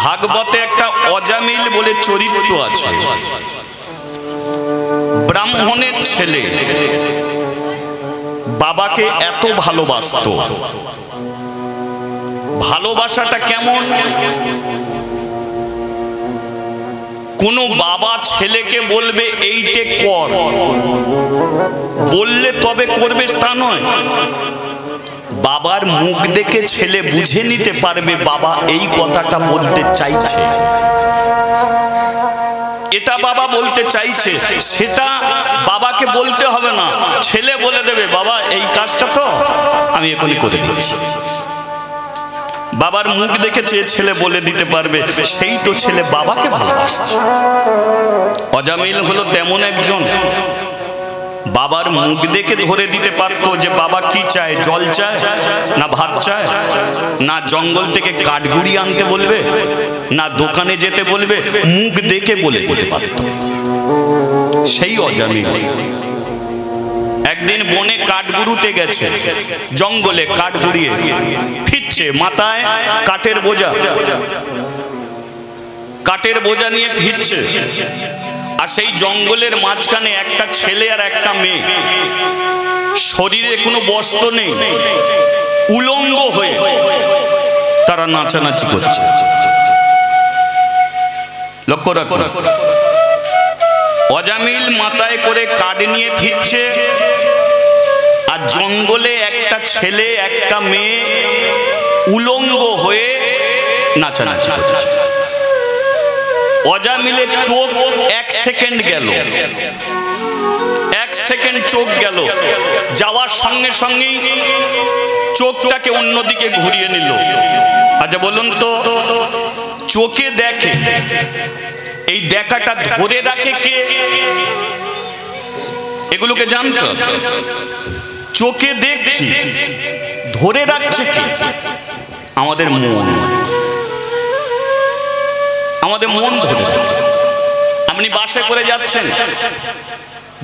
ভাগবতে একটা অজামিল বলে চরিত্র আছে। ব্রাহ্মণের ছেলে বাবাকে এত ভালোবাসত। ভালোবাসাটা কেমন? কোন বাবা ছেলেকে বলবে এইটে কর, বললে তবে করবে তা নয়। বাবার মুখ দেখে ছেলে বুঝে নিতে পারবে বাবা এই কথাটা বলতে চাইছে, এটা বাবা বলতে চাইছে। সেটা বাবাকে বলতে হবে না, ছেলে বলে দেবে বাবা এই কাজটা তো আমি এখনই করে দিচ্ছি। বাবার মুখ দেখে ছেলে বলে দিতে পারবে, সেই তো ছেলে বাবাকে ভালোবাসছে। অজামিল হলো তেমন একজন, বাবার মুখ দেখে ধরে দিতে পারতো যে বাবা কি চায়, জল চায় না ভাত চায়, না জঙ্গল থেকে কাঠগুড়ি আনতে বলবে, না দোকানে যেতে বলবে, মুখ দেখে বলে দিতে পারত। সেই অজামিল একদিন বনে কাঠগুড়ুতে গেছে, জঙ্গলে কাঠ গুড়িয়ে ফিরছে, মাথায় কাঠের বোঝা, কাঠের বোঝা নিয়ে ফিরছে। আর সেই জঙ্গলের মাঝখানে একটা ছেলে আর একটা মেয়ে, শরীরে কোনো বস্ত্র নেই, উলঙ্গ হয়ে তারা নাচানাচি করছে। লক্ষ্য রাখো, অজামিল মাথায় করে কাঠ নিয়ে ফিরছে, আর জঙ্গলে একটা ছেলে একটা মেয়ে উলঙ্গ হয়ে নাচানাচি করছে। অজামিলের চোখ এক সেকেন্ড গেল, এক সেকেন্ড চোখ গেল, যাওয়ার সঙ্গে সঙ্গেই চোখটাকে অন্যদিকে ঘুরিয়ে নিল। আচ্ছা বলুন তো, চোখে দেখে, এই দেখাটা ধরে রাখে কে? এগুলোকে জানতো। চোখে দেখছি, ধরে রাখছে কে? আমাদের মন, আমাদের মন ধরে। আপনি বাসে করে যাচ্ছেন,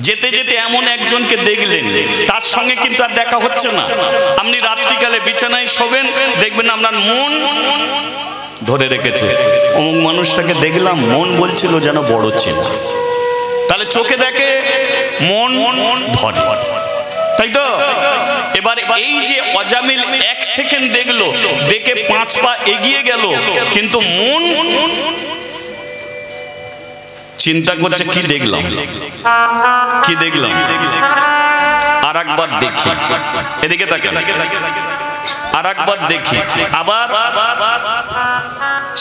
যেতে যেতে এমন একজনকে দেখলেন, তার সঙ্গে কিন্তু আর দেখা হচ্ছে না। আপনি রাত্রিকালে বিছানায় শোবেন, দেখবেন আপনার মন ধরে রেখেছে, অমুক মানুষটাকে দেখলাম, মন বলছিল যেন বড় ছিল। তাহলে চোখে দেখে, মন ধরে, তাই তো? এবার এই যে অজামিল এক সেকেন্ড দেখলো, দেখে 5 পা এগিয়ে গেল, কিন্তু মন চিন্তা করছে কি দেখলাম, কি দেখলাম, আর একবার দেখি, এদিকে তাকান, আর একবার দেখি, আবার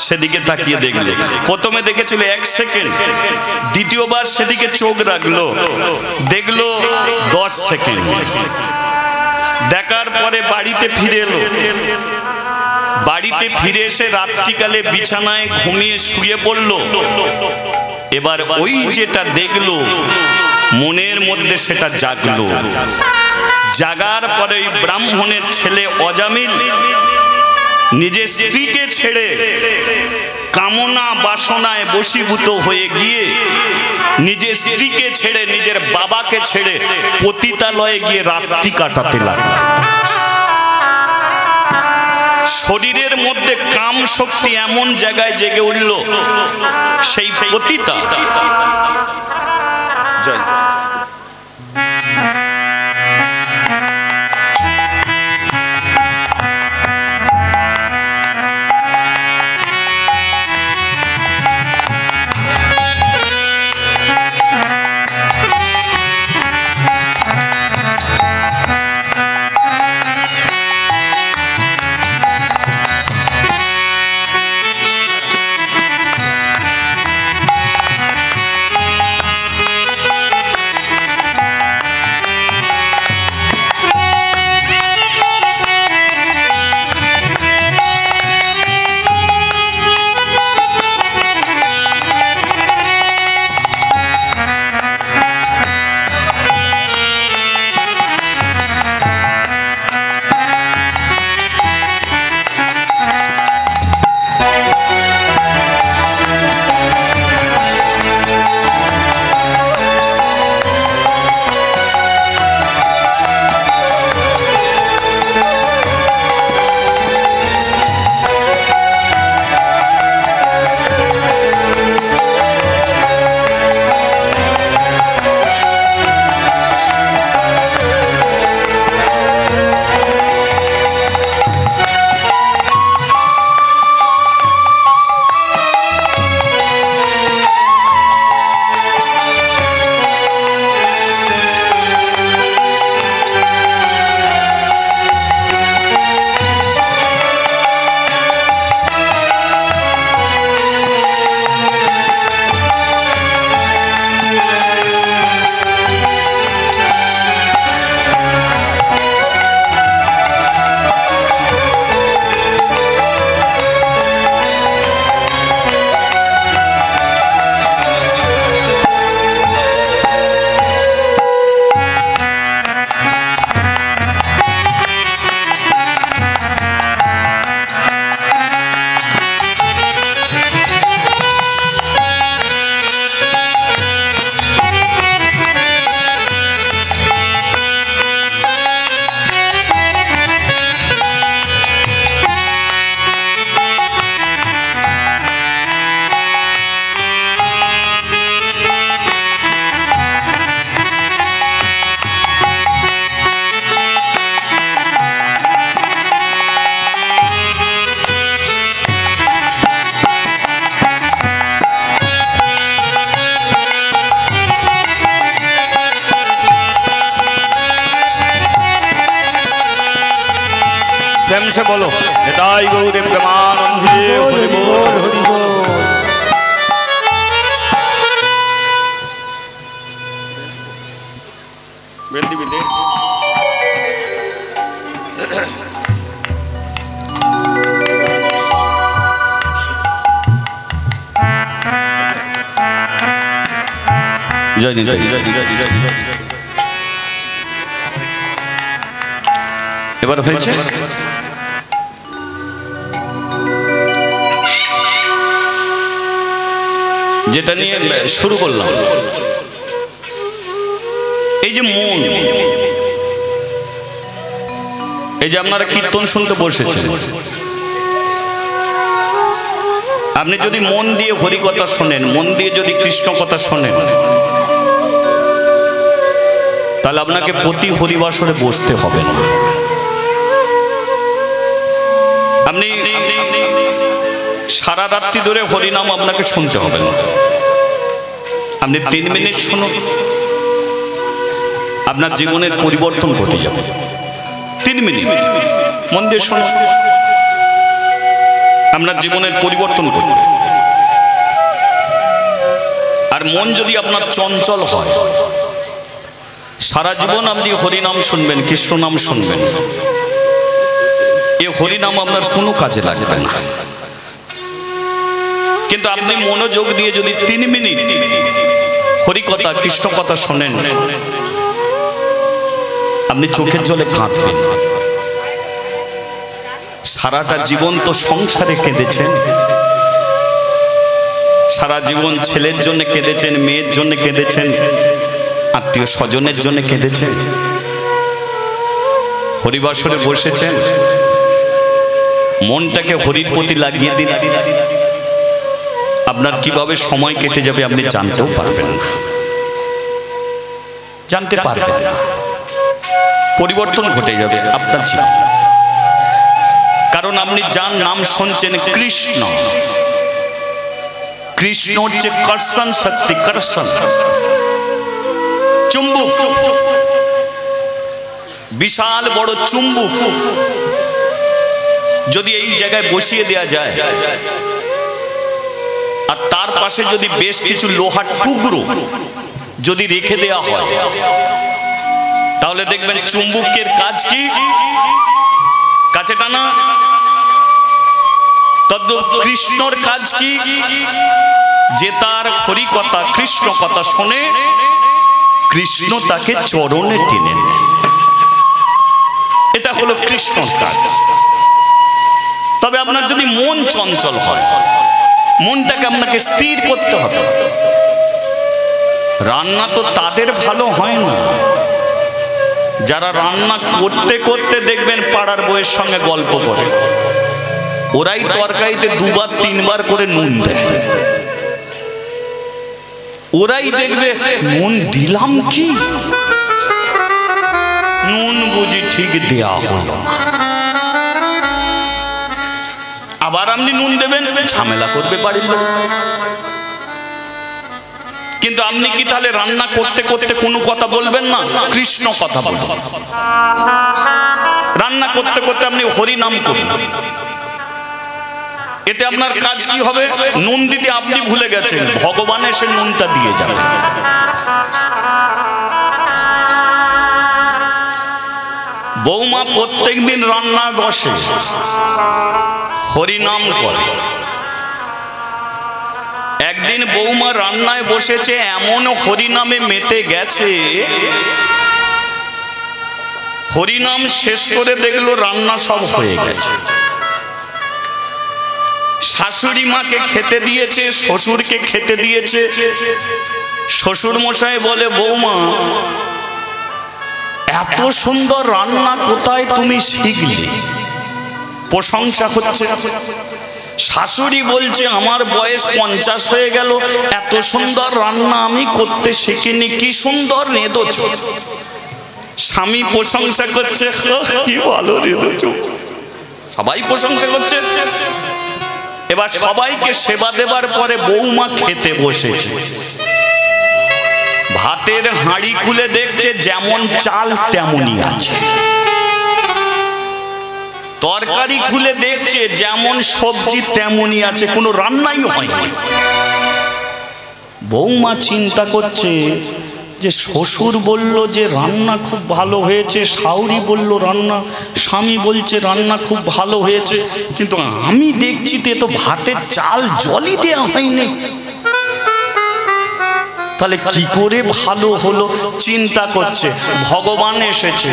সেদিকে তাকিয়ে দেখলো। প্রথমে দেখেছিল 1 সেকেন্ড, দ্বিতীয়বার সেদিকে চোখ রাখলো, দেখলো 10 সেকেন্ড। দেখার পরে বাড়িতে ফিরে এলো। বাড়িতে ফিরে এসে রাত্রিকালে বিছানায় ঘুমিয়ে শুয়ে পড়লো। এবার ওই যেটা দেখলো, মনের মধ্যে সেটা জাগলো। জাগার পরে ওই ব্রাহ্মণের ছেলে অজামিল নিজের স্ত্রীকে ছেড়ে কামনা বাসনায় বশীভূত হয়ে গিয়ে, নিজের স্ত্রীকে ছেড়ে, নিজের বাবাকে ছেড়ে পতিতালয়ে গিয়ে রাত্রি কাটাতে লাগলো। শরীরের মধ্যে কাম শক্তি এমন জায়গায় জেগে উঠল, সেই পতিতা সে বলো নিতাই গৌরে প্রেমানন্দে হরি বল হরি বল। বেলদি বিদে জয় নিতাই। এবার হয়েছে যেটা নিয়ে শুরু করলাম, এই যে মন, এই যে আপনারা কীর্তন শুনতে বসেছেন, আপনি যদি মন দিয়ে হরি কথা শোনেন, মন দিয়ে যদি কৃষ্ণ কথা শোনেন, তাহলে আপনাকে প্রতি হরিবাসরে বসতে হবে না। আপনি সারা রাত্রি ধরে হরিনাম আপনাকে শুনতে হবে না। আপনি 3 মিনিট শুনুন, আপনার জীবনের পরিবর্তন ঘটে যাবে। 3 মিনিট মন দিয়ে শুনুন, আপনার জীবনের পরিবর্তন ঘটবে। আর মন যদি আপনার চঞ্চল হয়, সারা জীবন আপনি হরিনাম শুনবেন, কৃষ্ণ নাম শুনবেন, এই হরিনাম আপনার কোনো কাজে লাগবে না। কিন্তু আপনি মনোযোগ দিয়ে যদি 3 মিনিট হরি কথা কৃষ্ণ কথা শোনেন, আপনি চোখের জলে কাঁদবেন। সারাটা জীবন তো সংসারে কেঁদেছেন, সারা জীবন ছেলের জন্য কেঁদেছেন, মেয়ের জন্য কেঁদেছেন, আত্মীয় স্বজনের জন্য কেঁদেছেন, হরিবাসরে বসেছেন, মনটাকে হরির প্রতি লাগিয়ে দিন, আপনার কিভাবে সময় কেটে যাবে আপনি জানতেও পারবেন না, জানতে পারবেন না। পরিবর্তন ঘটে যাবে আপনার জীবন। কারণ আপনি যার নাম শুনছেন কৃষ্ণ, কৃষ্ণ হচ্ছে কর্ষণ শক্তি, কর্ষণ চুম্বক, বিশাল বড় চুম্বক যদি এই জায়গায় বসিয়ে দেওয়া যায়, আর তার পাশে যদি বেশ কিছু লোহার টুকরো যদি রেখে দেওয়া হয়, তাহলে দেখবেন চুম্বকের কাজ কি? কাছে টানা। তদ্রূপ কৃষ্ণর কাজ কি? যে তার হরি কথা কৃষ্ণ কথা শোনে, কৃষ্ণ তাকে চরণে টেনে নেয়। এটা হলো কৃষ্ণর কাজ। তবে আপনার যদি মন চঞ্চল হয়, মনটাকে আপনাকে স্থির করতে হবে। রান্না তো তাদের ভালো হয় না যারা রান্না করতে করতে দেখবেন পাড়ার বউয়ের সঙ্গে গল্প করে, ওরাই তরকারিতে 2 বার 3 বার করে নুন দেয়। ওরাই দেখবে নুন দিলাম কি, নুন বুঝি ঠিক দেয়া হলো না, আবার আপনি নুন দেবেন, ঝামেলা করবে বাড়ির লোক। কিন্তু আপনি কি তাহলে রান্না করতে করতে কোনো কথা বলবেন না? কৃষ্ণ কথা বলবেন। রান্না করতে করতে আপনি হরি নাম করবেন। এতে আপনার কাজ কি হবে? নুন দিতে আপনি ভুলে গেছেন, ভগবান এসে নুনটা দিয়ে যাবে। বৌমা প্রত্যেকদিন রান্নায় বসে হরিনাম করে। একদিন বৌমা রান্নায় বসেছে, এমন হরিনামে মেতে গেছে, হরিনাম শেষ করে দেখলো রান্না সব হয়ে গেছে। শাশুড়ি মাকে খেতে দিয়েছে, শ্বশুরকে খেতে দিয়েছে। শ্বশুর মশাই বলে, বৌমা এত সুন্দর রান্না কোথায় তুমি শিখলে? প্রশংসা হচ্ছে। শাশুড়ি বলছে, আমার বয়স 50 হয়ে গেল, এত সুন্দর রান্না আমি করতে শিখিনি, কি সুন্দর রেঁধেছ। স্বামী প্রশংসা করছে, কি ভালো রেঁধেছ। সবাই প্রশংসা করছে। এবার সবাইকে সেবা দেবার পরে বৌমা খেতে বসেছে। ভাতের হাঁড়ি খুলে দেখছে যেমন চাল তেমনই আছে। তরকারি খুলে দেখছে যেমন সবজি তেমনই আছে, কোনো রান্নাই হয়নি। বৌমা চিন্তা করছে যে শ্বশুর বলল যে রান্না খুব ভালো হয়েছে, শাশুড়ি বলল রান্না, স্বামী বলছে রান্না খুব ভালো হয়েছে, কিন্তু আমি দেখছি তো ভাতের চাল জলই দেওয়া হয়নি, তাহলে কি করে ভালো হলো? চিন্তা করছে। ভগবান এসেছে।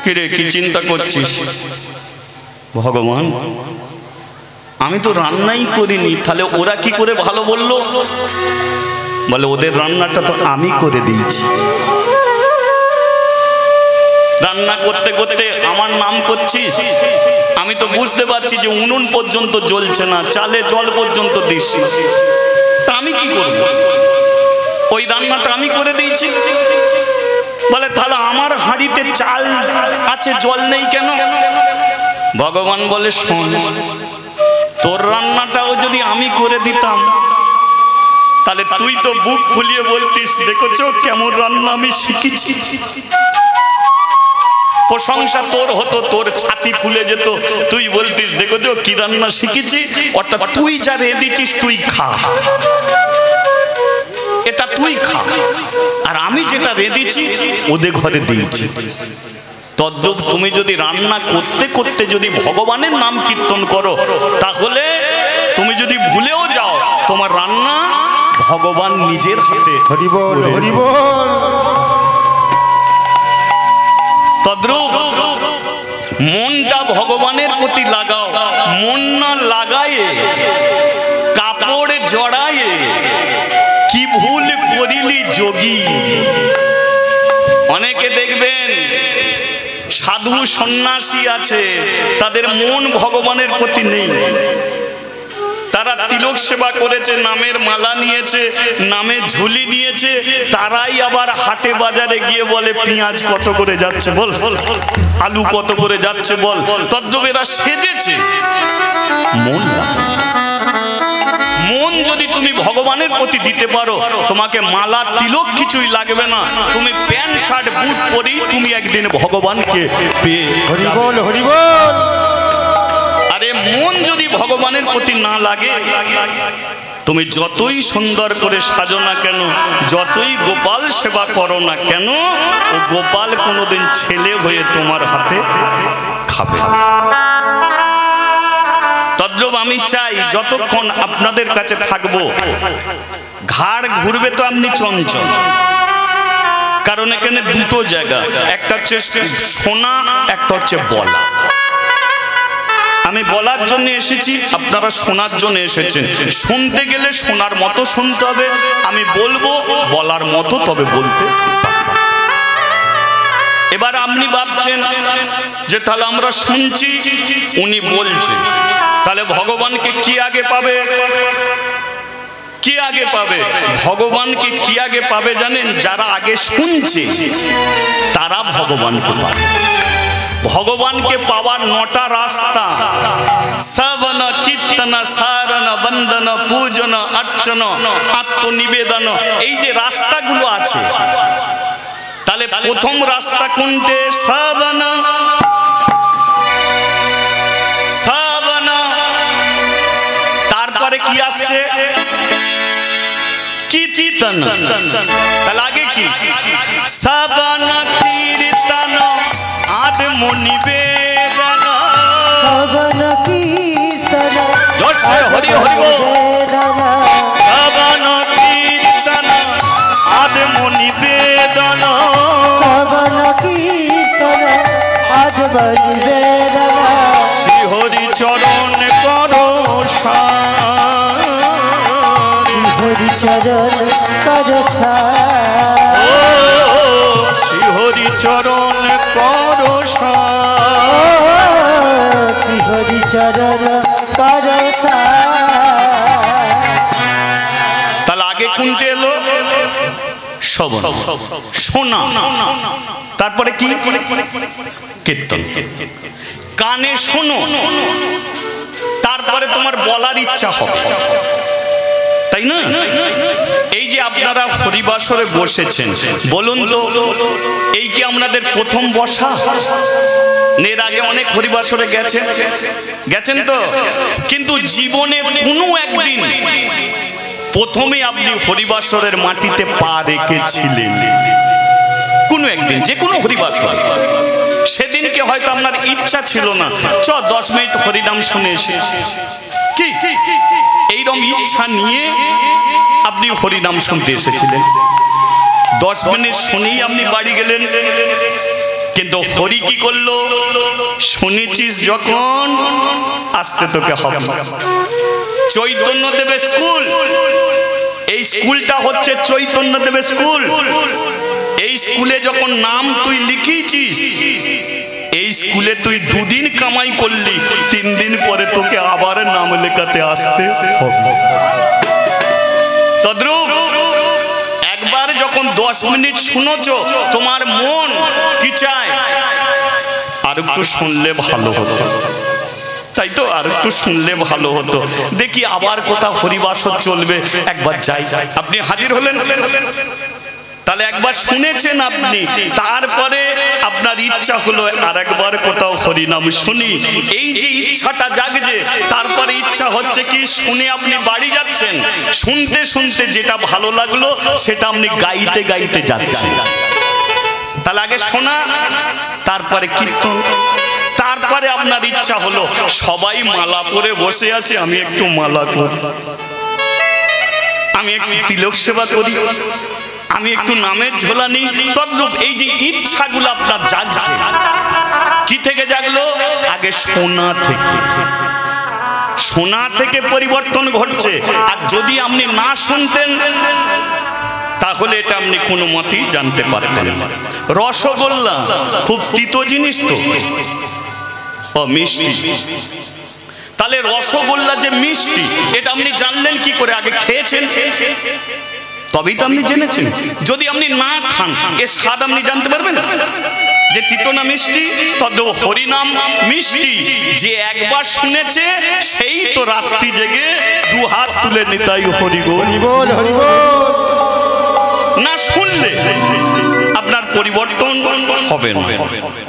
কিরে কি চিন্তা করছিস? ভগবান, আমি তো রান্নাই করিনি, তাহলে ওরা কি করে ভালো বললো? বলে ওদের রান্নাটা তো আমি করে দিয়েছি। রান্না করতে করতে আমার নাম করছিস, আমি তো বুঝতে পারছি যে উনুন পর্যন্ত জ্বলছে না, চালে জল পর্যন্ত দিচ্ছি, তা আমি কি করব? ওই রান্নাটা আমি করে দিয়েছি। বলে তাহলে আমার হাঁড়িতে চাল আছে, জল নেই কেন? ভগবান বলে শোন, তোর রান্নাটাও যদি আমি করে দিতাম তাহলে তুই তো বুক ফুলিয়ে বলতিস দেখেছো কেমন রান্না আমি শিখেছি। প্রশংসা তোর হতো, তোর ছাতি ফুলে যেত, তুই বলতিস দেখেছো কি রান্না শিখেছি। অর্থাৎ তুই যা রেঁধেছিস তুই খা, এটা তুই খা, আর আমি যেটা রেঁধেছি ওদের ঘরে দিয়েছি। তদ্রূপ তুমি যদি রান্না করতে করতে যদি ভগবানের নাম কীর্তন করো, তাহলে তুমি যদি ভুলেও যাও তোমার রান্না ভগবান নিজের হাতে। হরি বল, হরি বল। তদ্রূপ মনটা ভগবানের প্রতি লাগাও। মন না লাগায়ে কাপড় জড়ায়ে কি ভুল করিলি যোগী। অনেকে দেখবেন সাধু সন্ন্যাসী আছে, তাদের মন ভগবানের প্রতি নেই। তারা তিলক সেবা করেছে, নামের মালা নিয়েছে, নামে ঝুলি নিয়েছে, তারাই আবার হাটে বাজারে গিয়ে বলে পেঁয়াজ কত করে যাচ্ছে বল, আলু কত করে যাচ্ছে বল। তদ্রূপ এরা সেজেছে, মন মন যদি তুমি ভগবানের প্রতি দিতে পারো, তোমাকে মালা তিলক কিছুই লাগবে না, তুমি প্যান্ট শার্ট বুট পরেই তুমি একদিন ভগবানকে পেয়ে। হরি বল, হরি বল। আরে মন যদি ভগবানের প্রতি না লাগে, তুমি যতই সুন্দর করে সাজো না কেন, যতই গোপাল সেবা করো না কেন, ও গোপাল কোনোদিন ছেলে হয়ে তোমার হাতে খাবে। তদ্রূপ আমি চাই যতক্ষণ আপনাদের কাছে থাকবো, ঘাড় ঘুরবে তো আপনি চঞ্চল, কারণ এখানে দুটো জায়গা, একটা হচ্ছে শোনা, একটা হচ্ছে বলা। আমি বলার জন্য এসেছি, আপনারা শোনার জন্য এসেছেন। শুনতে গেলে শোনার মতো শুনতে হবে, আমি বলবো বলার মতো তবে বলতে। এবার আপনি ভাবছেন যে তাহলে আমরা শুনছি, উনি বলছেন, তাহলে ভগবানকে কি আগে পাবে? কি আগে পাবে? ভগবানকে কি আগে পাবে জানেন? যারা আগে শুনছে তারা ভগবানকে পাবে। ভগবানকে পাওয়ার 9টা রাস্তা: শ্রবণ, কীর্তন, সারণ, বন্দন, পূজন, অর্চন, আত্মনিবেদন। এই যে রাস্তাগুলো আছে, তাহলে প্রথম রাস্তা কোনটে? শ্রবণ। শ্রবণ, তারপরে কি আসছে? কীর্তন। তাহলে আগে কি? শ্রবণ, কীর্তন, আত্মনিবেদন। শ্রবণ, কীর্তন, হরি হরি বল। শ্রবণ, কীর্তন, আত্মনিবেদন। শ্রবণ, কীর্তন, আত্মনিবেদন। শ্রী হরি চরণ করো সার, শ্রী হরি চরণ করো সার, শ্রী হরি চরণ করো সার, শ্রী হরি চরণ করো সার। তাহলে আগে কোনটা এলো? শ্রবণ, শোনা। তারপরে কি? কীর্তন। কানে শোনো, তারপরে তোমার বলার ইচ্ছা হবে, তাই না? এই যে আপনারা হরিবাসরে বসেছেন, বলুন তো এই কি আপনাদের প্রথম বসা? এর আগে অনেক হরিবাসরে গেছেন তো, কিন্তু জীবনে কোনো একদিন প্রথমে আপনি হরিবাসরের মাটিতে পা রেখেছিলেন, কোনো একদিন, যে কোনো হরিবাসর, সেদিনকে হয়তো আপনার ইচ্ছা ছিল না 10 মিনিট হরিনাম শুনে এসে, কি এইরকম ইচ্ছা নিয়ে আপনি হরিনাম শুনতে এসেছিলেন, 10 মিনিট শুনেই আপনি বাড়ি গেলেন। কিন্তু হরি কি করলো? শুনেছিস যখন, আসতে তোকে হবে। চৈতন্য দেবের স্কুল, এই স্কুলটা হচ্ছে চৈতন্য দেবের স্কুল। এই স্কুলে যখন নাম তুই লিখিয়েছিস, এই স্কুলে তুই 2 দিন কামাই করলি, 3 দিন পরে তোকে আবার নাম লেখাতে আসতে হবে। তদ্রূপ একবার যখন 10 মিনিট শুনেছো, তোমার মন কি চায়? আর একটু শুনলে ভালো হতো, তাই তো, আর একটু শুনলে ভালো হতো, দেখি আবার কোথাও হরিবাসর চলবে, একবার যাই। আপনি হাজির হলেন, তাহলে একবার শুনেছেন আপনি, তারপরে আপনার ইচ্ছা হলো আর একবার কোথাও হরিনাম শুনি। এই যে ইচ্ছাটা জাগছে, তারপরে ইচ্ছা হচ্ছে কি, শুনে আপনি বাড়ি যাচ্ছেন, শুনতে শুনতে যেটা ভালো লাগলো সেটা আপনি গাইতে গাইতে যাচ্ছেন। তাহলে আগে শোনা, তারপরে কীর্তন, তারপরে আপনার ইচ্ছা হলো সবাই মালা পরে বসে আছে, আমি একটু মালা করি, আমি একটু তিলক সেবা করি, আমি একটু নামের ঝোলা নিই। তদ্রূপ এই যে ইচ্ছাগুলো আপনার জাগছে, কি থেকে জাগলো? আগে শোনা থেকে পরিবর্তন ঘটছে। আর যদি আপনি না শুনতেন, তাহলে এটা আপনি কোনো মতেই জানতে পারতেন। রসগোল্লা খুব তিতো জিনিস তো, মিষ্টি, তাহলে রসগোল্লা যে মিষ্টি, এটা আপনি জানলেন কি করে? আগে খেয়েছেন, তবেই তো আপনি জেনেছেন। যদি আপনি না খান, এর স্বাদ আপনি জানতে পারবেন যে তিতো না মিষ্টি। তদ হরিনাম মিষ্টি, যে একবার শুনেছে সেই তো রাত্রি জেগে 2 হাত তুলে নিতাই হরি বল, হরি বল। না শুনলে আপনার পরিবর্তন হবে না।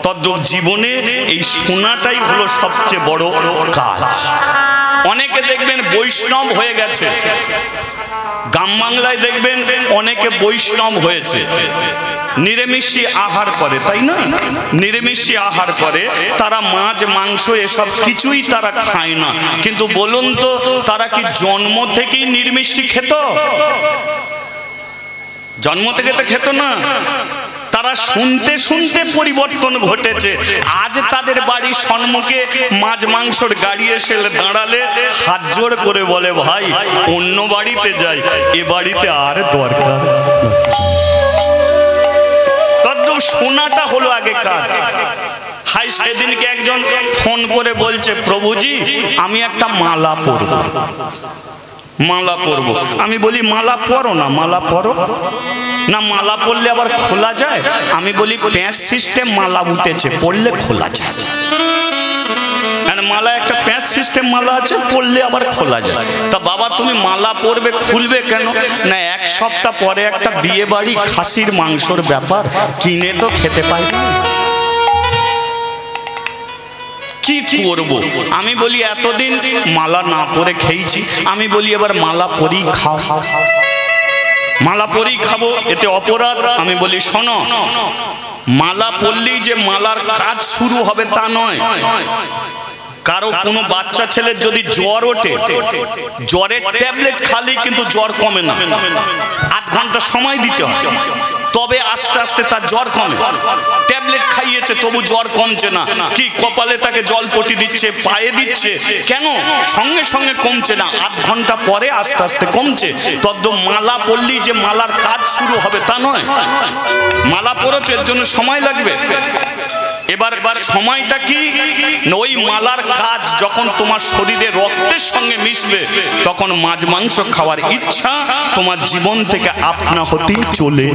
তদ্রূপ জীবনে এই শোনাটাই হলো সবচেয়ে বড় কাজ। অনেকে দেখবেন বৈষ্ণব হয়ে গেছে, গ্রাম বাংলায় দেখবেন অনেকে বৈষ্ণব হয়েছে, নিরামিষী আহার করে, তাই না? নিরামিষী আহার করে, তারা মাছ মাংস এসব কিছুই তারা খায় না। কিন্তু বলুন তো, তারা কি জন্ম থেকেই নিরামিষী খেত? জন্ম থেকে তো খেত না, তারা শুনতে শুনতে পরিবর্তন ঘটেছে। আজ তাদের বাড়ির সম্মুখে মাছ মাংসর গাড়ি এসে দাঁড়ালে হাত জোড় করে বলে, ভাই অন্য বাড়িতে যাই, এ বাড়িতে আর দরকার। তদ্রূপ শোনাটা হলো আগে কাজ। হাই, সেদিনকে একজন ফোন করে বলছে, প্রভুজি আমি একটা মালা পরবো, মালা পরবো। আমি বলি মালা পরো না, মালা পরো না, মালা পরলে আবার খোলা যায়? আমি বলি প্যাঁচ সিস্টেম মালা উঠেছে, পরলে খোলা যায়। মালা একটা প্যাঁচ সিস্টেম মালা আছে, পরলে আবার খোলা যায়। তা বাবা তুমি মালা পরবে, খুলবে কেন? না, 1 সপ্তাহ পরে একটা বিয়ে বাড়ি, খাসির মাংসর ব্যাপার, কিনে তো খেতে পাই না, কি করব? আমি বলি এতদিন মালা না পরে খেয়েছি, আমি বলি এবার মালা পরেই খাও, মালা পরেই খাবো, এতে অপরাধ? আমি বলি শোনো, মালা পরলেই যে মালার কাজ শুরু হবে তা নয়। কারো কোনো বাচ্চা ছেলের যদি জ্বর ওঠে, জ্বরের ট্যাবলেট খালি কিন্তু জ্বর কমে না, 8 ঘন্টা সময় দিতে হয়, তবে আস্তে আস্তে তার জ্বর কমে। ট্যাবলেট খাইয়েছে তবু জ্বর কমছে না, কি কপালে তাকে জলপটি দিচ্ছে, পায়ে দিচ্ছে, কেন সঙ্গে সঙ্গে কমছে না? 8 ঘন্টা পরে আস্তে আস্তে কমছে। তদ্রূপ মালা পরলেই যে মালার কাজ শুরু হবে তা নয়। মালা পরেছে, এর জন্য সময় লাগবে। এবার সময়টা কি? ওই মালার কাজ যখন তোমার শরীরে রক্তের সঙ্গে মিশবে, তখন মাছ মাংস খাওয়ার ইচ্ছা তোমার জীবন থেকে আপনা হতেই চলে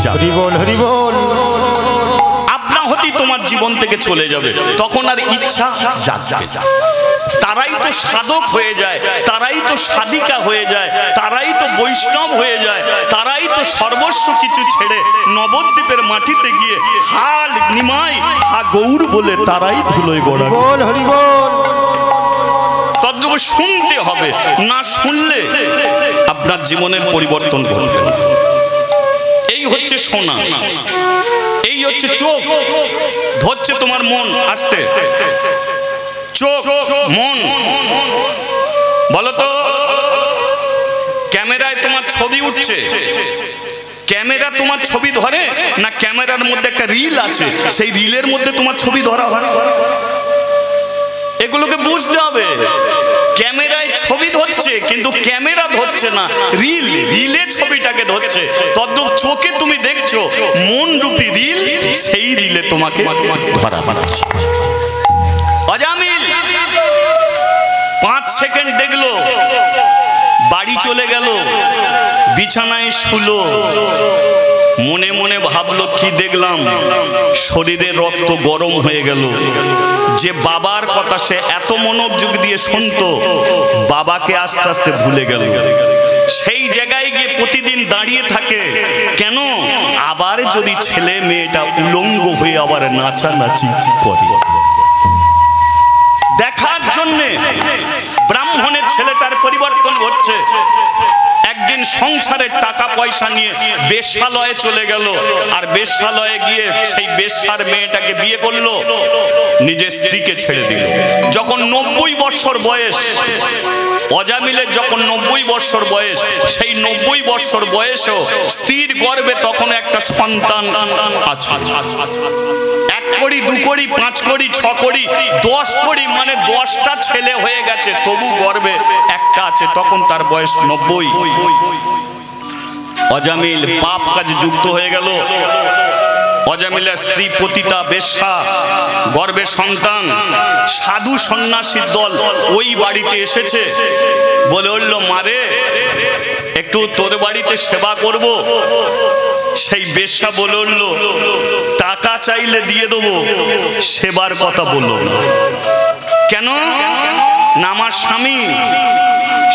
যাবে। আপনা হতেই তোমার জীবন থেকে চলে যাবে, তখন আর ইচ্ছা জাগবে। তারাই তো সাধক হয়ে যায়, তারাই তো সাধিকা হয়ে যায়, তারাই তো বৈষ্ণব হয়ে যায়, তারাই তো সর্বস্ব কিছু ছেড়ে নবদ্বীপের মাটিতে গিয়ে হাল নিমাই হা গৌর বলে তারাই ধুলোয় গোড়া। বল হরি বল। তদ্রূপ শুনতে হবে, না শুনলে আপনার জীবনের পরিবর্তন ঘটবে না। এই হচ্ছে শোনা, এই হচ্ছে চোখ ধরছে তোমার মন। আসতে চোখ মন বলো তো, ক্যামেরায় তোমার ছবি উঠছে, ক্যামেরা তোমার ছবি ধরে না ক্যামেরার মধ্যে একটা রিল আছে, সেই রিলের মধ্যে তোমার ছবি ধরা হয়? এগুলোকে বুঝতে হবে। ক্যামেরায় ছবি ধরছে কিন্তু ক্যামেরা ধরছে না, রিলে ছবিটাকে ধরছে। তদ্রূপ চোখে তুমি দেখছো মন রূপী রিল, সেই রিলে তোমাকে ধরা হচ্ছে। অজামিল 5 সেকেন্ড দেখলো, বাড়ি চলে গেল, বিছানায় শুলো, মনে মনে ভাবলো কি দেখলাম, শরীরের রক্ত গরম হয়ে গেল। যে বাবার কথা সে এত মনোযোগ দিয়ে শুনতো, বাবাকে আস্তে আস্তে ভুলে গেল। সেই জায়গায় গিয়ে প্রতিদিন দাঁড়িয়ে থাকে, কেন? আবার যদি ছেলে মেয়েটা উলঙ্গ হয়ে আবার নাচানাচি করে, দেখার জন্যে ব্রাহ্মণের ছেলেটার পরিবর্তন ঘটছে। একদিন সংসারের টাকা পয়সা নিয়ে বেশ্যালয়ে চলে গেল, আর বেশ্যালয়ে গিয়ে সেই বেশ্যার মেয়েটাকে বিয়ে করলো, নিজের স্ত্রীকে ছেড়ে দিল। যখন 90 বৎসর বয়স, অজামিলের যখন 90 বৎসর বয়স, সেই 90 বৎসর বয়সেও স্ত্রীর গর্ভে তখন একটা সন্তান আছে। 1 কোটি 2 কোটি 5 কোটি 6 কোটি 10 কোটি মানে 10টা ছেলে হয়ে গেছে, তবু গর্ভে একটা আছে, তখন তার বয়স 90। অজামিল পাপ কাজে যুক্ত হয়ে গেল। অজামিলের স্ত্রী পতিতা বেশ্যা, গর্ভে সন্তান। সাধু সন্ন্যাসীর দল ওই বাড়িতে এসেছে, বলে উঠল, মারে একটু তোর বাড়িতে সেবা করব। সেই বেশ্যা বলে উঠল, টাকা চাইলে দিয়ে দেবো, সেবার কথা বললো না। কেন না, আমার স্বামী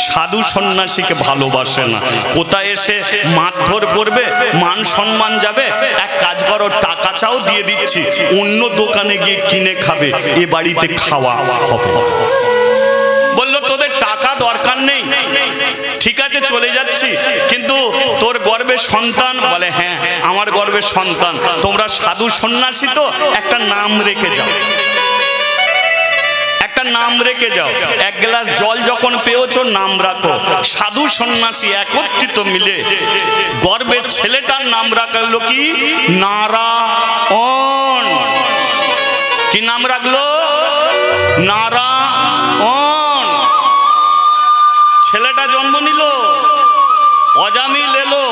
সাধু সন্ন্যাসীকে ভালোবাসে না। কোথায় এসে মারধর করবে, মান সম্মান যাবে। এক কাজ করো, টাকা চাও, দিয়ে দিচ্ছি, অন্য দোকানে গিয়ে কিনে খাবে, এ বাড়িতে খাওয়া হবে। বলল, তোদের টাকা দরকার নেই, ঠিক আছে চলে যাচ্ছি, কিন্তু তোর গর্ভে সন্তান? বলে, হ্যাঁ আমার গর্ভে সন্তান। তোমরা সাধু সন্ন্যাসী তো, একটা নাম রেখে যাও, একটা নাম রেখে যাও। 1 গ্লাস জল যখন পেয়েছো, নাম রাখো। সাধু সন্ন্যাসী একত্রিত মিলে গর্ভের ছেলেটার নাম রাখলো কি? নারায়ণ। কি নাম রাখলো? নারায়ণ। ছেলেটা জন্ম নিল, অজামিল এলো,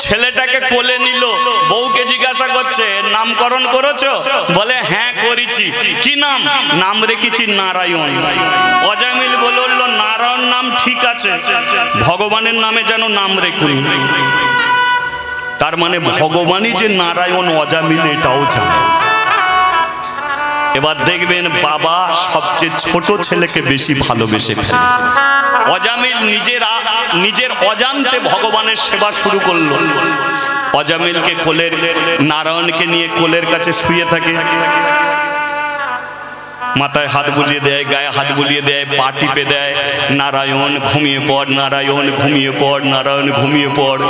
ছেলেটাকে কোলে নিল। বউকে জিজ্ঞাসা করছে, নামকরণ করেছো? বলে, হ্যাঁ করেছি। কি নাম? নাম রেখেছি নারায়ণ। অজামিল বলল, নারায়ণ নাম ঠিক আছে, ভগবানের নামে যেন নাম রেখুন। তার মানে ভগবানই যে নারায়ণ, অজামিল এটাও জানে। এবার দেখবেন বাবা সবচেয়ে ছোট ছেলেকে বেশি ভালোবেসে ফেলে। অজামিল নিজের অজান্তে ভগবানের সেবা শুরু করলো। অজামিলকে কোলের, নারায়ণকে নিয়ে কোলের কাছে শুয়ে থাকে, মাথায় হাত বুলিয়ে দেয়, গায়ে হাত বুলিয়ে দেয়, পা টিপে দেয়। নারায়ণ ঘুমিয়ে পড়, নারায়ণ ঘুমিয়ে পড়, নারায়ণ ঘুমিয়ে পড়।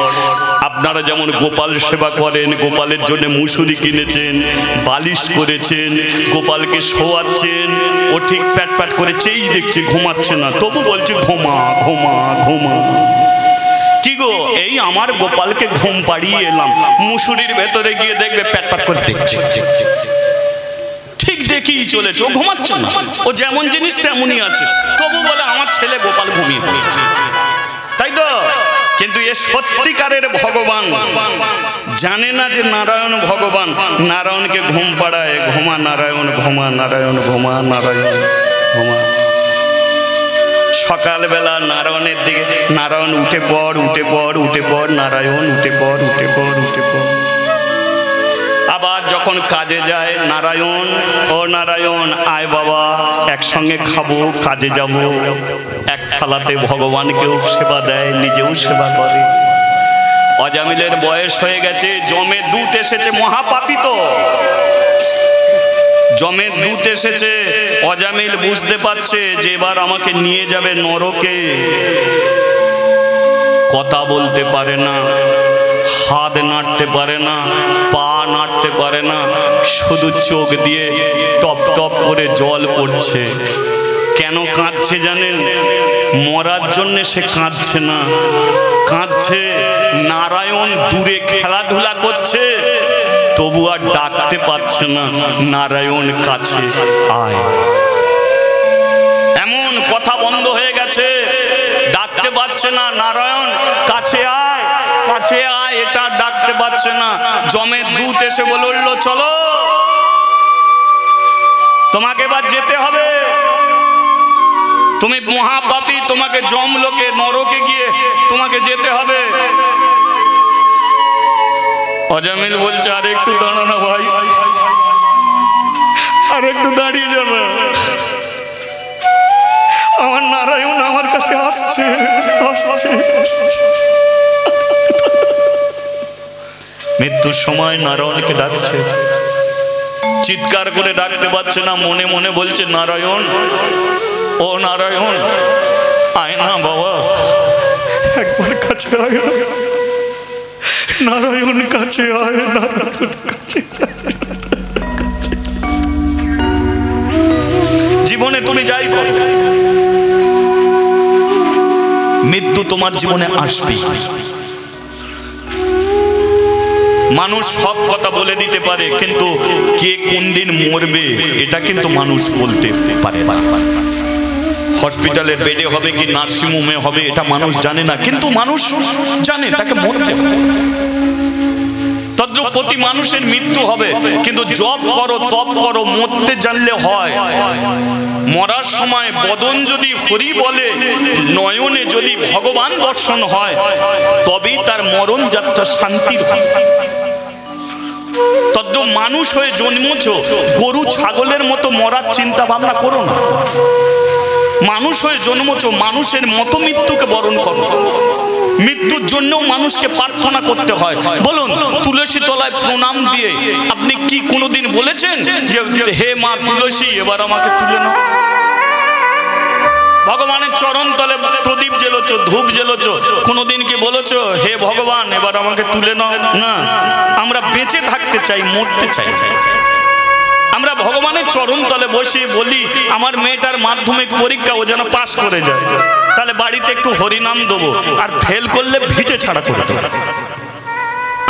আপনারা যেমন গোপাল সেবা করেন, গোপালের জন্য মুসুরি কিনেছেন, বালিশ করেছেন, গোপালকে শোয়াচ্ছেন, ও ঠিক প্যাট প্যাট করে চেই দেখছে, ঘুমাচ্ছে না, তবু বলছে ঘুমা ঘুমা ঘুমা। কি গো, এই আমার গোপালকে ঘুম পাড়িয়ে এলাম, মুসুরির ভেতরে গিয়ে দেখবে প্যাট প্যাট করে দেখছে, ঠিক দেখেই চলেছে, ও ঘুমাচ্ছে না, ও যেমন জিনিস তেমনই আছে, তবু বলে আমার ছেলে গোপাল ঘুমিয়ে পড়েছে, তাই তো? কিন্তু এ সত্যিকারের ভগবান জানে না যে নারায়ণ ভগবান। নারায়ণকে ঘুম পাড়ায়, ঘুমা নারায়ণ, ঘুমা নারায়ণ, ঘুমা নারায়ণ, ঘুমা। সকালবেলা নারায়ণের দিকে, নারায়ণ উঠে পড়, উঠে পড়, উঠে পড়, নারায়ণ উঠে পড়, উঠে পড়, উঠে পড়। আবার যখন যখন কাজে যায়, নারায়ণ ও নারায়ণ আয় বাবা একসঙ্গে খাবো, কাজে যাব। এক থালাতে ভগবানকেও সেবা দেয়, নিজেও সেবা করে। অজামিলের বয়স হয়ে গেছে, জমে দূত এসেছে, মহাপাপী তো জমের দূত এসেছে। অজামিল বুঝতে পারছে যে এবার আমাকে নিয়ে যাবে নরকে। কথা বলতে পারে না, হাত নাড়তে পারে না, পা নাড়তে পারে না, শুধু চোখ দিয়ে টপ টপ করে জল পড়ছে। কেন কাঁদছে জানেন? মরার জন্যে সে কাঁদছে না, কাঁদছে নারায়ণ দূরে খেলাধুলা করছে, তবু আর ডাকতে পারছে না, নারায়ণ কাছে আয়। এমন কথা বন্ধ হয়ে গেছে, ডাকতে পারছে না, নারায়ণ কাছে আয়, কাছে আয়, এটা ডাকতে পারছে না। জমের দূত এসে বলল চলো, তোমাকে এবার যেতে হবে, তুমি মহাপাপী, তোমাকে জমলোকে নরকে গিয়ে তোমাকে যেতে হবে। অজামিল বলছে আর একটু দাঁড়া না ভাই, আর একটু দাঁড়িয়ে যাবে, আমার নারায়ণ আমার কাছে আসছে আসছে। মৃত্যুর সময় নারায়ণকে ডাকছে, চিৎকার করে ডাকতে পারছে না, মনে মনে বলছে নারায়ণ ও নারায়ণ আয় না বাবা, একবার কাছে আয়, নারায়ণ কাছে আয়, নারায়ণ কাছে। জীবনে তুমি যাই করো, মৃত্যু তোমার জীবনে আসবে। মানুষ সব কথা বলে দিতে পারে, কিন্তু কে কোন দিন মরবে এটা কিন্তু মানুষ বলতে পারে না। হসপিটালের বেডে হবে কি নার্সিং হোমে হবে এটা মানুষ জানে না, কিন্তু মানুষ জানে তাকে মরতে হবে। তদ্রুপ প্রতি মানুষের মৃত্যু হবে, কিন্তু জপ করো তপ করো, মরতে জানলে হয়। মরার সময় বদন যদি হরি বলে, নয়নে যদি ভগবান দর্শন হয়, তবেই তার মরণ যাত্রা শান্তির হয়। তদ্রুপ মানুষ হয়ে জন্মেছ, গরু ছাগলের মতো মরার চিন্তা ভাবনা করো না। মানুষ হয়ে জন্মেছ, মানুষের মতো মৃত্যুকে বরণ করো। মৃত্যুর জন্যও মানুষকে প্রার্থনা করতে হয়। বলুন, তুলসী তলায় প্রণাম দিয়ে আপনি কি কোনোদিন বলেছেন যে হে মা তুলসী এবার আমাকে তুলে নাও? ভগবানের চরণ তলে প্রদীপ জ্বেলেছ, ধূপ জ্বেলেছ, কোনোদিন কি বলেছ হে ভগবান এবার আমাকে তুলে নাও? না, আমরা বেঁচে থাকতে চাই, মরতে চাই। আমরা ভগবানের চরণ তলে বসে বলি আমার মেয়েটার মাধ্যমিক পরীক্ষা ও যেন পাস করে যায়, তাহলে বাড়িতে একটু হরিনাম দেবো, আর ফেল করলে ভিটে ছাড়া করে দেবো।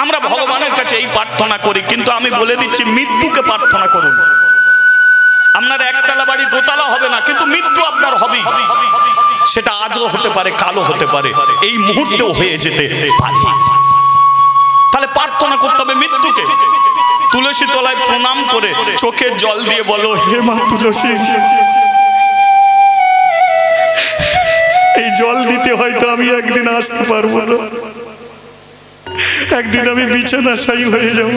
আমরা ভগবানের কাছে এই প্রার্থনা করি, কিন্তু আমি বলে দিচ্ছি মৃত্যুকে প্রার্থনা করুন। আপনার একতলা বাড়ি দোতলা হবে না, কিন্তু মৃত্যু আপনার হবেই। সেটা আজও হতে পারে, কালও হতে পারে, এই মুহূর্তেও হয়ে যেতে পারে। তাহলে প্রার্থনা করতে হবে মৃত্যুকে। তুলসী তলায় প্রণাম করে চোখের জল দিয়ে বলো হে মা তুলসী, এই জল দিতে হয়তো আমি একদিন আসতে পারবো না, একদিন আমি বিছানা শায়ী হয়ে যাব,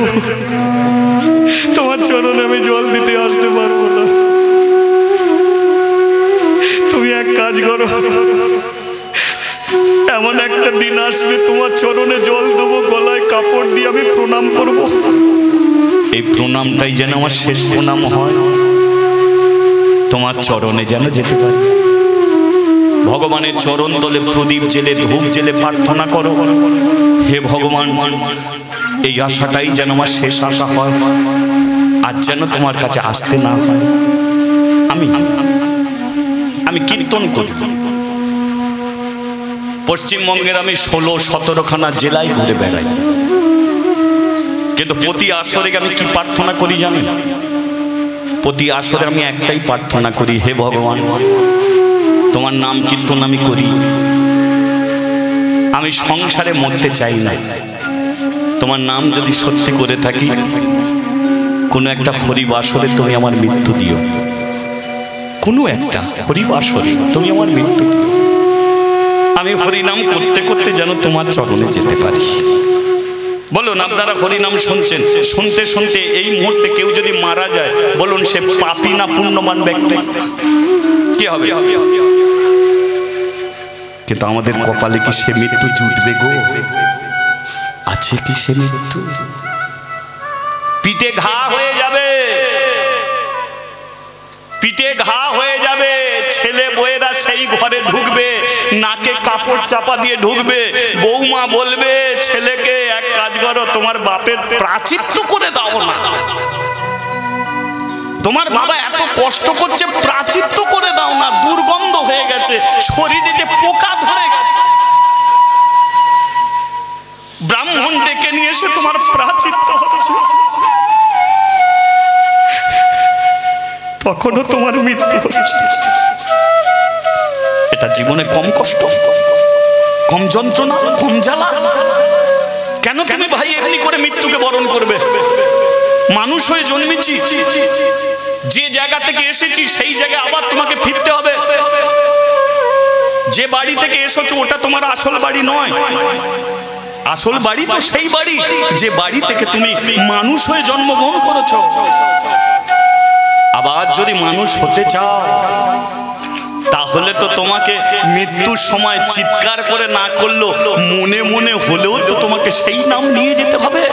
তোমার চরণে আমি জল দিতে আসতে পারবো না। তুমি এক কাজ করো, এমন একটা দিন আসবে তোমার চরণে জল দেবো, গলায় কাপড় দিয়ে আমি প্রণাম করব। এই প্রণামটাই যেন আমার শেষ প্রণাম হয়, তোমার চরণে যেন যেতে পারি। ভগবানের চরণ তলে প্রদীপ জেলে ধূপ জেলে প্রার্থনা করো, হে ভগবান এই আশাটাই যেন আমার শেষ আশা হয়, আর যেন তোমার কাছে আসতে না হয়। আমি কীর্তন করি, পশ্চিমবঙ্গের আমি 16-17খানা জেলায় ঘুরে বেড়াই, কিন্তু প্রতি আসরে আমি কি প্রার্থনা করি জানি? প্রতি আসরে আমি একটাই প্রার্থনা করি, হে ভগবান তোমার নাম কীর্তন আমি করি, আমি সংসারে মরতে চাই না। তোমার নাম যদি সত্যি করে থাকি, কোনো একটা হরিবাসরে তুমি আমার মৃত্যু দিও, কোনো একটা হরিবাসরে তুমি আমার মৃত্যু দিও, আমি হরিনাম করতে করতে যেন তোমার চরণে যেতে পারি। বলুন আপনারা হরিনাম শুনছেন, শুনতে শুনতে এই মুহূর্তে কেউ যদি মারা যায়, বলুন সে পাপী না পুণ্যবান ব্যক্তি? কি হবে? কিন্তু আমাদের কপালে কি সে মৃত্যু জুটবে গো? আছে কি সে মৃত্যু? পিঠে ঘা হয়ে যাবে, পিঠে ঘা হয়ে যাবে, ছেলে বউয়েরা সেই ঘরে ঢুকবে, নাকে কাপড় চাপা দিয়ে ঢুকবে, বৌমা বলবে ছেলেকে এক কাজ করো, তোমার বাপের প্রাচিত্য করে দাও না, তোমার বাবা এত কষ্ট করছে প্রাচিত্য করে দাও না, দুর্গন্ধ হয়ে গেছে, শরীরে যে পোকা ধরে গেছে, ব্রাহ্মণ ডেকে নিয়ে এসে তোমার প্রাচিত্য হচ্ছে, তখনও তোমার মৃত্যু হচ্ছে। এটা জীবনে কম কষ্ট, কম যন্ত্রণা, কম জ্বালা? কেন তুমি ভাই এমনি করে মৃত্যুকে বরণ করবে? মানুষ হয়ে জন্মেছি, যে জায়গা থেকে এসেছি সেই জায়গায় আবার তোমাকে ফিরতে হবে। যে বাড়ি থেকে এসেছো ওটা তোমার আসল বাড়ি নয়, আসল বাড়ি তো সেই বাড়ি যে বাড়ি থেকে তুমি মানুষ হয়ে জন্মগ্রহণ করেছো। আবার যদি মানুষ হতে চাও তাহলে তো তোমাকে মৃত্যুর সময় চিৎকার করে না করলেও মনে মনে হলেও তো তোমাকে সেই নাম নিয়ে যেতে হবে,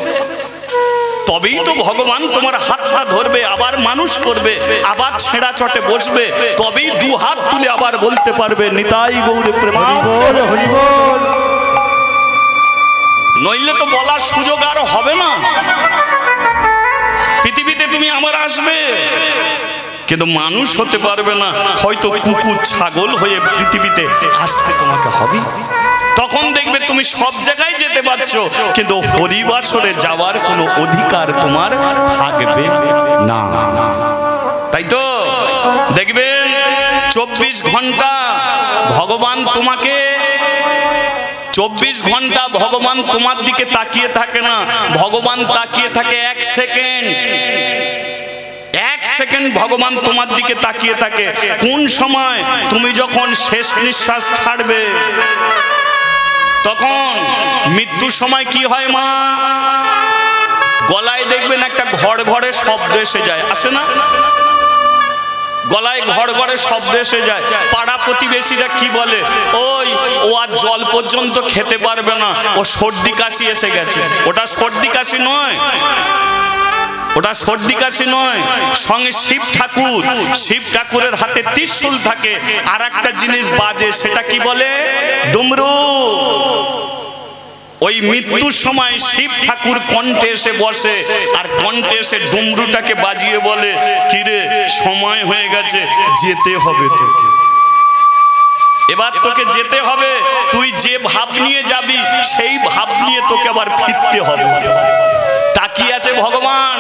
তবেই তো ভগবান তোমার হাতটা ধরবে, আবার মানুষ করবে, আবার ছেঁড়া চটে বসবে, তবেই দু হাত তুলে আবার বলতে পারবে নিতাই গৌর প্রেমানন্দ হরি বল। নইলে তো বলার সুযোগ আর হবে না। পৃথিবীতে তুমি আমার আসবে কিন্তু মানুষ হতে পারবে না, হয়তো কুকুর ছাগল হয়ে পৃথিবীতে আসতে তোমাকে হবে। তখন দেখবে তুমি সব জায়গায় যেতে পারছো কিন্তু হরিবাসরে যাওয়ার কোনো অধিকার তোমার থাকবে না। তাই তো দেখবেন 24 ঘন্টা ভগবান তোমাকে, 24 ঘন্টা ভগবান তোমার দিকে তাকিয়ে থাকে না, ভগবান তাকিয়ে থাকে 1 সেকেন্ড। 1 সেকেন্ড ভগবান তোমার দিকে তাকিয়ে থাকে। কোন সময়? তুমি যখন শেষ নিঃশ্বাস ছাড়বে, তখন মৃত্যুর সময় কি হয় মা? গলায় দেখবেন একটা ঘর ঘরে শব্দ এসে যায়, আসে না? গলায় ঘর ঘরে শব্দ এসে যায়। পাড়া প্রতিবেশীরা কি বলে? ওই ও আর জল পর্যন্ত খেতে পারবে না, ও সর্দি কাশি এসে গেছে। ওটা সর্দি কাশি নয়, ওটা সর্দি কাশি নয়। সঙ্গে শিব ঠাকুর, শিব ঠাকুরের হাতে ত্রিশূল থাকে, আর একটা জিনিস বাজে, সেটা কি বলে? ডুমরু। ওই মৃত্যুর সময় শিব ঠাকুর কণ্ঠে এসে বসে, আর কণ্ঠে এসে ডুমরুটাকে বাজিয়ে বলে, কিরে সময় হয়ে গেছে, যেতে হবে তোকে, এবার তোকে যেতে হবে। তুই যে ভাব নিয়ে যাবি সেই ভাব নিয়ে তোকে আবার ফিরতে হবে। তাকিয়ে আছে ভগবান,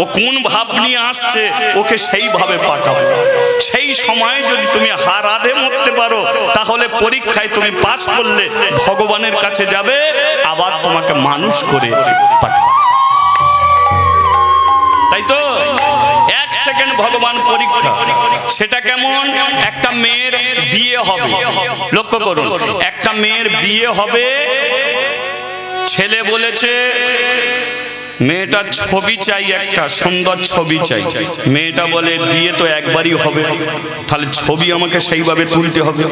ও কোন ভাব নিয়ে আসছে, ওকে সেইভাবে পাঠাও। সেই সময় যদি তুমি হারাধে মরতে পারো তাহলে পরীক্ষায় তুমি পাস করলে ভগবানের কাছে যাবে, আবার তোমাকে মানুষ করে পাঠাও। তাই তো 1 সেকেন্ড ভগবান পরীক্ষা। সেটা কেমন? একটা মেয়ের বিয়ে হবে, লক্ষ্য করুন, একটা মেয়ের বিয়ে হবে, ছেলে বলেছে মেয়েটার ছবি চাই, একটা সুন্দর ছবি চাই। মেয়েটা বলে বিয়ে তো একবারই হবে, তাহলে ছবি আমাকে সেইভাবে তুলতে হবে।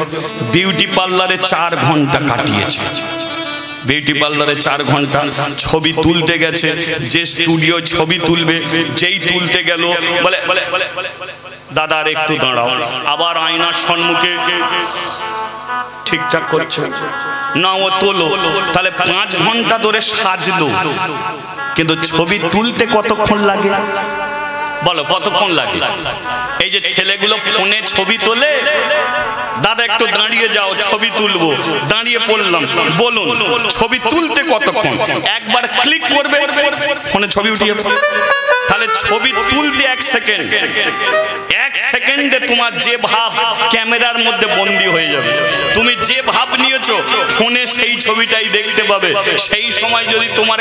বিউটি পার্লারে 4 ঘন্টা কাটিয়েছে, বিউটি পার্লারে 4 ঘন্টা ছবি তুলতে গেছে। যে স্টুডিও ছবি তুলবে, যেই তুলতে গেল বলে দাদা আর একটু দাঁড়াও, আবার আয়নার সম্মুখে ঠিকঠাক করছে না, ও তোলো, তাহলে 5 ঘন্টা ধরে সাজলো, কিন্তু ছবি তুলতে কতক্ষণ লাগে বলো? কতক্ষণ লাগে? এই যে ছেলেগুলো ফোনে ছবি তোলে, দাদা একটু দাঁড়িয়ে যাও ছবি তুলবো, দাঁড়িয়ে পড়লাম, বলুন ছবি তুলতে কতক্ষণ? একবার ক্লিক করবে ফোনে ছবি উঠিয়ে, তাহলে ছবি তুলতে 1 সেকেন্ড। 1 সেকেন্ডে তোমার যে ভাব ক্যামেরার মধ্যে বন্দি হয়ে যাবে। তুমি যে ভাব নিয়েছো ফোনে সেই ছবিটাই দেখতে পাবে। সেই সময় যদি তোমার